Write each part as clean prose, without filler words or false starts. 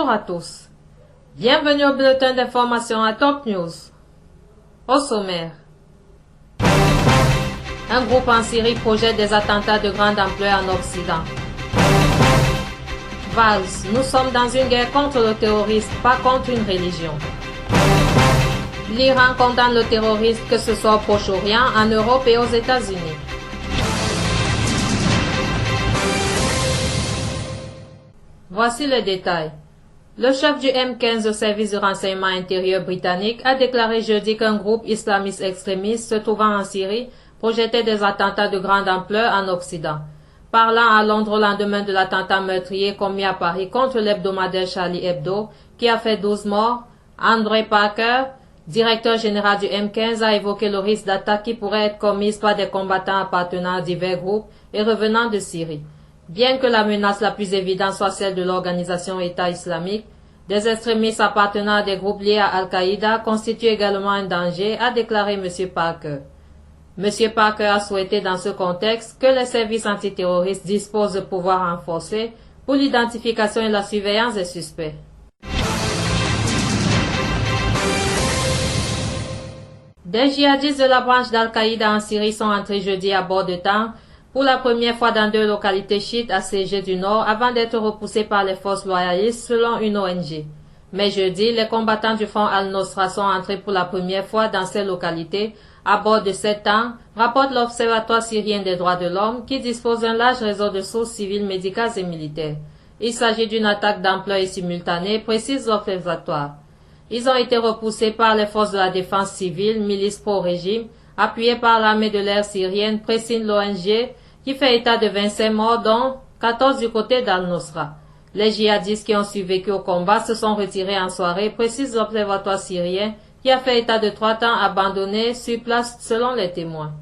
Bonjour à tous. Bienvenue au bulletin d'information à Top News. Au sommaire. Un groupe en Syrie projette des attentats de grande ampleur en Occident. Valls, nous sommes dans une guerre contre le terrorisme, pas contre une religion. L'Iran condamne le terrorisme, que ce soit au Proche-Orient, en Europe et aux États-Unis. Voici le détail. Le chef du M15 au service de renseignement intérieur britannique a déclaré jeudi qu'un groupe islamiste extrémiste se trouvant en Syrie projetait des attentats de grande ampleur en Occident. Parlant à Londres au lendemain de l'attentat meurtrier commis à Paris contre l'hebdomadaire Charlie Hebdo, qui a fait 12 morts, André Parker, directeur général du M15, a évoqué le risque d'attaque qui pourrait être commise par des combattants appartenant à divers groupes et revenant de Syrie. Bien que la menace la plus évidente soit celle de l'organisation État islamique, des extrémistes appartenant à des groupes liés à Al-Qaïda constituent également un danger, a déclaré M. Parker. M. Parker a souhaité dans ce contexte que les services antiterroristes disposent de pouvoirs renforcés pour l'identification et la surveillance des suspects. Des djihadistes de la branche d'Al-Qaïda en Syrie sont entrés jeudi à bord de tanks pour la première fois dans 2 localités chiites assiégées du nord avant d'être repoussés par les forces loyalistes selon une ONG. Mais jeudi, les combattants du Front Al-Nosra sont entrés pour la première fois dans ces localités à bord de 7 tanks, rapporte l'Observatoire syrien des droits de l'homme qui dispose d'un large réseau de sources civiles, médicales et militaires. Il s'agit d'une attaque d'ampleur et simultanée, précise l'Observatoire. Ils ont été repoussés par les forces de la défense civile, milices pro-régime, appuyées par l'armée de l'air syrienne, précise l'ONG, qui fait état de 25 morts, dont 14 du côté d'Al-Nosra. Les djihadistes qui ont survécu au combat se sont retirés en soirée, précise l'Observatoire syrien, qui a fait état de 3 tanks abandonnés sur place selon les témoins.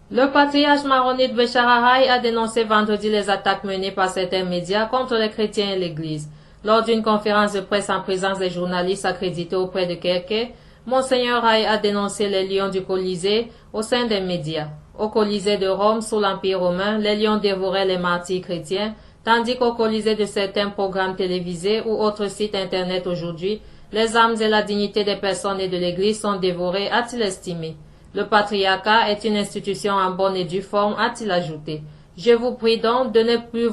Le patriarche maronite Béchar Ahai a dénoncé vendredi les attaques menées par certains médias contre les chrétiens et l'Église. Lors d'une conférence de presse en présence des journalistes accrédités auprès de Kerké, Monseigneur Ahai a dénoncé les lions du Colisée au sein des médias. Au Colisée de Rome, sous l'Empire romain, les lions dévoraient les martyrs chrétiens, tandis qu'au Colisée de certains programmes télévisés ou autres sites internet aujourd'hui, les âmes et la dignité des personnes et de l'Église sont dévorées, a-t-il estimé. Le patriarcat est une institution en bonne et due forme, a-t-il ajouté. Je vous prie donc de ne plus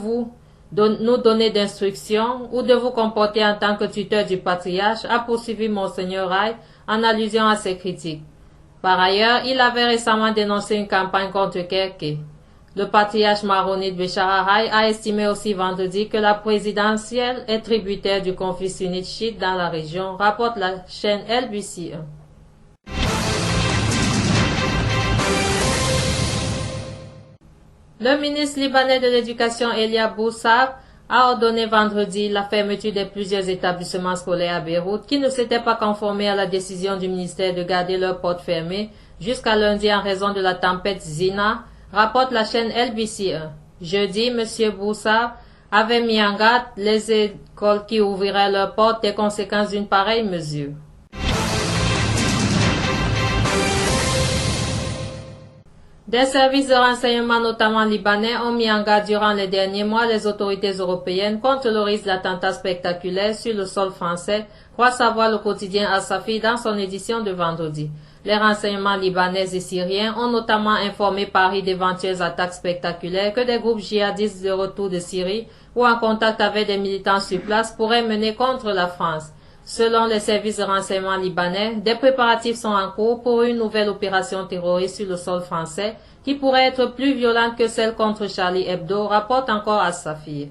nous donner d'instructions ou de vous comporter en tant que tuteur du patriarche, a poursuivi Monseigneur Ahai en allusion à ses critiques. Par ailleurs, il avait récemment dénoncé une campagne contre Kerké. Le patriarche maronite Béchar Ahai a estimé aussi vendredi que la présidentielle est tributaire du conflit sunnite chiite dans la région, rapporte la chaîne LBC1. Le ministre libanais de l'Éducation Elia Boussab a ordonné vendredi la fermeture de plusieurs établissements scolaires à Beyrouth qui ne s'étaient pas conformés à la décision du ministère de garder leurs portes fermées jusqu'à lundi en raison de la tempête Zina, rapporte la chaîne LBC1. Jeudi, M. Boussab avait mis en garde les écoles qui ouvriraient leurs portes des conséquences d'une pareille mesure. Des services de renseignement, notamment libanais, ont mis en garde durant les derniers mois les autorités européennes contre le risque d'attentats spectaculaires sur le sol français, croit savoir le quotidien Al-Safi dans son édition de vendredi. Les renseignements libanais et syriens ont notamment informé Paris d'éventuelles attaques spectaculaires que des groupes djihadistes de retour de Syrie ou en contact avec des militants sur place pourraient mener contre la France. Selon les services de renseignement libanais, des préparatifs sont en cours pour une nouvelle opération terroriste sur le sol français qui pourrait être plus violente que celle contre Charlie Hebdo, rapporte encore Al-Safir.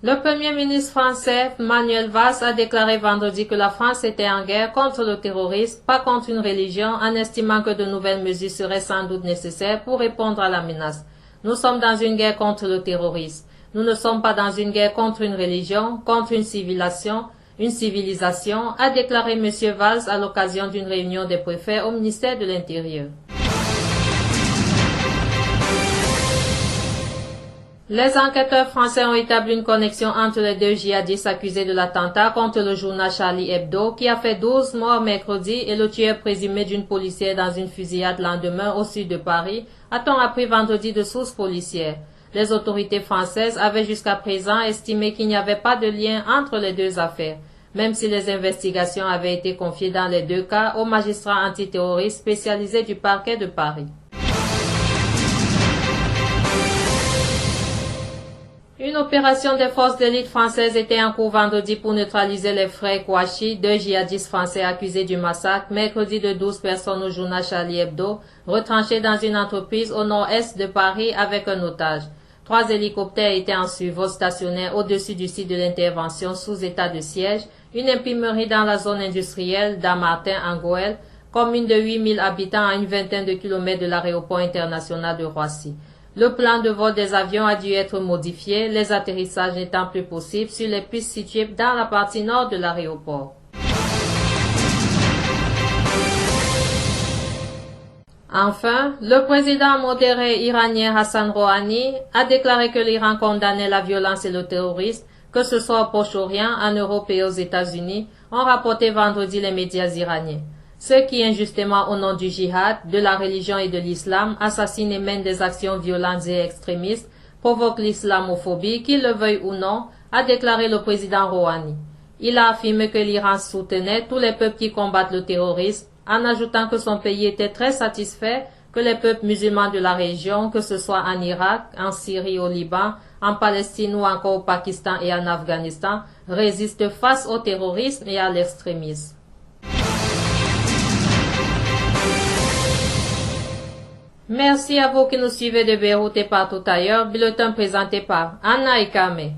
Le Premier ministre français Manuel Valls a déclaré vendredi que la France était en guerre contre le terrorisme, pas contre une religion, en estimant que de nouvelles mesures seraient sans doute nécessaires pour répondre à la menace. Nous sommes dans une guerre contre le terrorisme. Nous ne sommes pas dans une guerre contre une religion, contre une civilisation, a déclaré M. Valls à l'occasion d'une réunion des préfets au ministère de l'Intérieur. Les enquêteurs français ont établi une connexion entre les deux djihadistes accusés de l'attentat contre le journal Charlie Hebdo qui a fait 12 morts mercredi et le tueur présumé d'une policière dans une fusillade le lendemain au sud de Paris, a-t-on appris vendredi de sources policières. Les autorités françaises avaient jusqu'à présent estimé qu'il n'y avait pas de lien entre les deux affaires, même si les investigations avaient été confiées dans les deux cas aux magistrats antiterroristes spécialisés du parquet de Paris. Une opération des forces d'élite françaises était en cours vendredi pour neutraliser les frères Kouachi, deux djihadistes français accusés du massacre mercredi de 12 personnes au journal Charlie Hebdo, retranchés dans une entreprise au nord-est de Paris avec un otage. 3 hélicoptères étaient en survol stationnaires au-dessus du site de l'intervention sous état de siège, une imprimerie dans la zone industrielle d'Amartin-en-Goële, commune de 8000 habitants à une vingtaine de kilomètres de l'aéroport international de Roissy. Le plan de vol des avions a dû être modifié, les atterrissages n'étant plus possibles sur les pistes situées dans la partie nord de l'aéroport. Enfin, le président modéré iranien Hassan Rouhani a déclaré que l'Iran condamnait la violence et le terrorisme, que ce soit au Proche-Orient, en Europe et aux États-Unis, ont rapporté vendredi les médias iraniens. Ceux qui, injustement au nom du djihad, de la religion et de l'islam, assassinent et mènent des actions violentes et extrémistes, provoquent l'islamophobie, qu'ils le veuillent ou non, a déclaré le président Rouhani. Il a affirmé que l'Iran soutenait tous les peuples qui combattent le terrorisme, en ajoutant que son pays était très satisfait que les peuples musulmans de la région, que ce soit en Irak, en Syrie, au Liban, en Palestine ou encore au Pakistan et en Afghanistan, résistent face au terrorisme et à l'extrémisme. Merci à vous qui nous suivez de Beyrouth et partout ailleurs. Bulletin présenté par Anna Ekame.